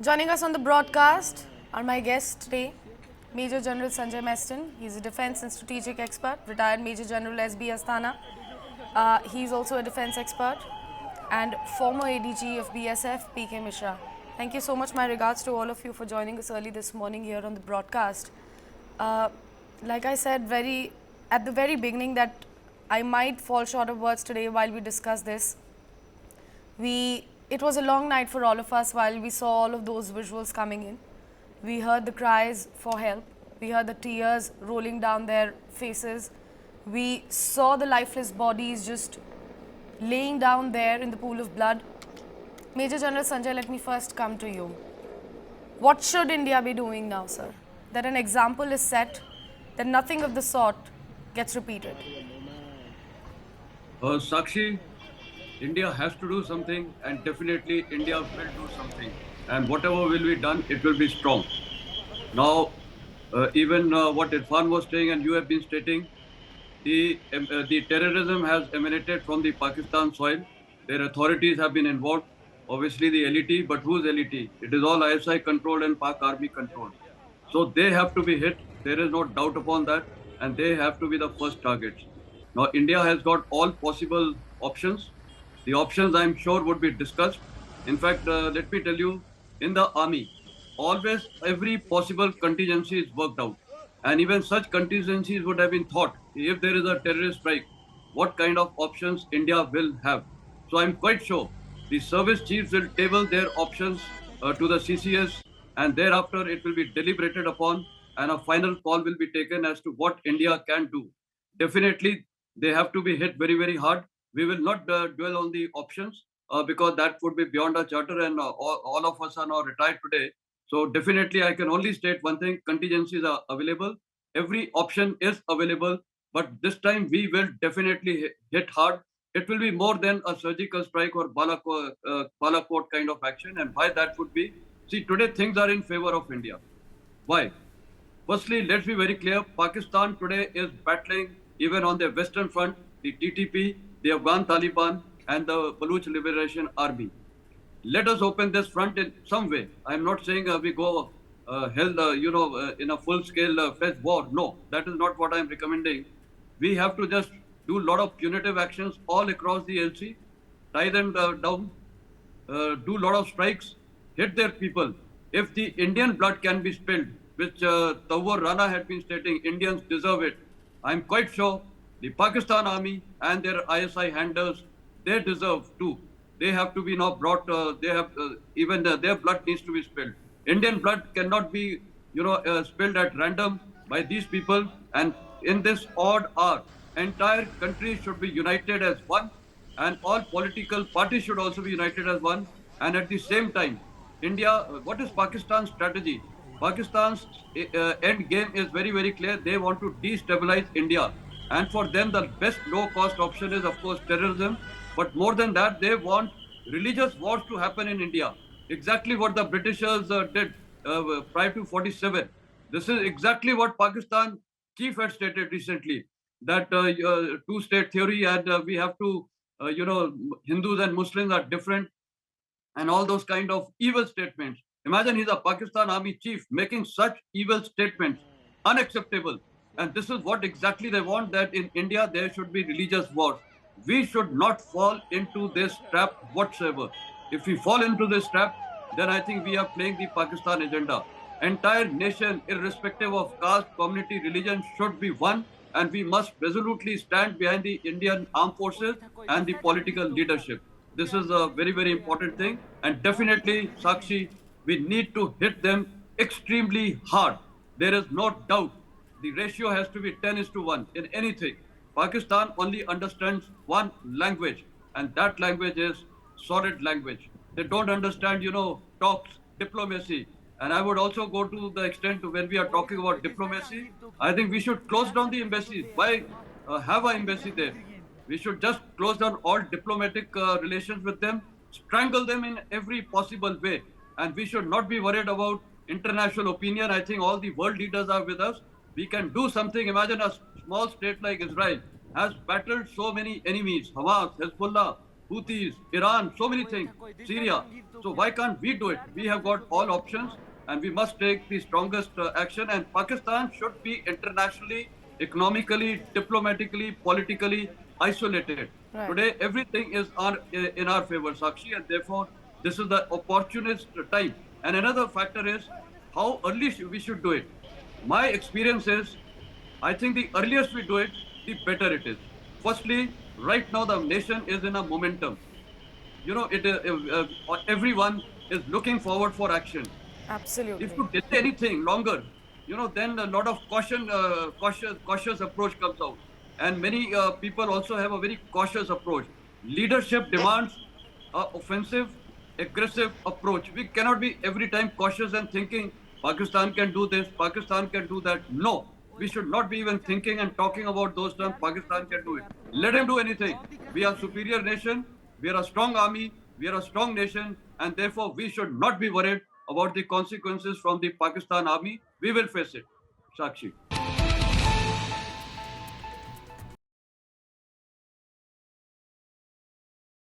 Joining us on the broadcast are my guests today, Major General Sanjay Meston. He's a defense and strategic expert, retired Major General SB Asthana. He's also a defense expert and former ADG of BSF, PK Mishra. Thank you so much. My regards to all of you for joining us early this morning here on the broadcast. Uh, like I said at the very beginning that I might fall short of words today while we discuss this. It was a long night for all of us while we saw all of those visuals coming in. We heard the cries for help. We heard the tears rolling down their faces. We saw the lifeless bodies just laying down there in the pool of blood. Major General Sanjay, let me first come to you. What should India be doing now, sir? That an example is set, that nothing of the sort gets repeated. Sakshi, India has to do something, and definitely India will do something. And whatever will be done, it will be strong. Now, even what Irfan was saying, and you have been stating, the terrorism has emanated from the Pakistan soil. Their authorities have been involved. Obviously, the LET, but who's LET? It is all ISI controlled and Pak Army controlled. So they have to be hit. There is no doubt upon that, and they have to be the first targets. Now, India has got all possible options. The options, I'm sure, would be discussed. In fact, let me tell you, in the army, always every possible contingency is worked out. And even such contingencies would have been thought if there is a terrorist strike, what kind of options India will have. So I'm quite sure the service chiefs will table their options to the CCS, and thereafter it will be deliberated upon, and a final call will be taken as to what India can do. Definitely, they have to be hit very, very hard. We will not dwell on the options because that would be beyond our charter, and all of us are now retired today. So definitely, I can only state one thing: contingencies are available. Every option is available, but this time we will definitely hit hard. It will be more than a surgical strike or Balakot kind of action. And why that would be? See, today things are in favor of India. Why? Firstly, let's be very clear. Pakistan today is battling even on the Western Front, the TTP, the Afghan Taliban, and the Baluch Liberation Army. Let us open this front in some way. I'm not saying we go held, in a full-scale fresh war. No, that is not what I'm recommending. We have to just do a lot of punitive actions all across the LC, tie them down, do a lot of strikes, hit their people. If the Indian blood can be spilled, which Tawar Rana had been stating, Indians deserve it. I'm quite sure the Pakistan army and their ISI handlers, they deserve too. They have to be now brought. They have even their blood needs to be spilled. Indian blood cannot be, spilled at random by these people. And in this odd hour, entire country should be united as one, and all political parties should also be united as one. And at the same time, India, what is Pakistan's strategy? Pakistan's end game is very, very clear. They want to destabilize India. And for them, the best low cost option is, of course, terrorism. But more than that, they want religious wars to happen in India. Exactly what the Britishers did prior to 47. This is exactly what Pakistan chief had stated recently, that two-state theory, and we have to, Hindus and Muslims are different, and all those kind of evil statements. Imagine he's a Pakistan army chief making such evil statements. Unacceptable. And this is what exactly they want, that in India there should be religious wars. We should not fall into this trap whatsoever. If we fall into this trap, then I think we are playing the Pakistan agenda. Entire nation, irrespective of caste, community, religion, should be one, and we must resolutely stand behind the Indian armed forces and the political leadership. This is a very, very important thing. And definitely, Sakshi, we need to hit them extremely hard. There is no doubt. The ratio has to be 10 is to 1 in anything. Pakistan only understands one language, and that language is solid language. They don't understand, talks, diplomacy. And I would also go to the extent to when we are talking about diplomacy, I think we should close down the embassies. Why have an embassy there? We should just close down all diplomatic relations with them, strangle them in every possible way. And we should not be worried about international opinion. I think all the world leaders are with us. We can do something. Imagine a small state like Israel has battled so many enemies, Hamas, Hezbollah. Houthis, Iran, so many things, Syria. So why can't we do it? We have got all options and we must take the strongest action. And Pakistan should be internationally, economically, diplomatically, politically isolated. Right. Today, everything is in our favor, Sakshi, and therefore this is the opportunist time. And another factor is how early we should do it. My experience is, I think the earliest we do it, the better it is. Firstly, right now the nation is in a momentum. You know, everyone is looking forward for action. Absolutely. If you delay anything longer, you know, then a lot of cautious approach comes out, and many people also have a very cautious approach. Leadership demands a offensive, aggressive approach. We cannot be every time cautious and thinking Pakistan can do this, Pakistan can do that. No, we should not be even thinking and talking about those terms. Pakistan can do it. Let him do anything. We are superior nation. We are a strong army. We are a strong nation, and therefore we should not be worried about the consequences from the Pakistan army. We will face it. Sakshi.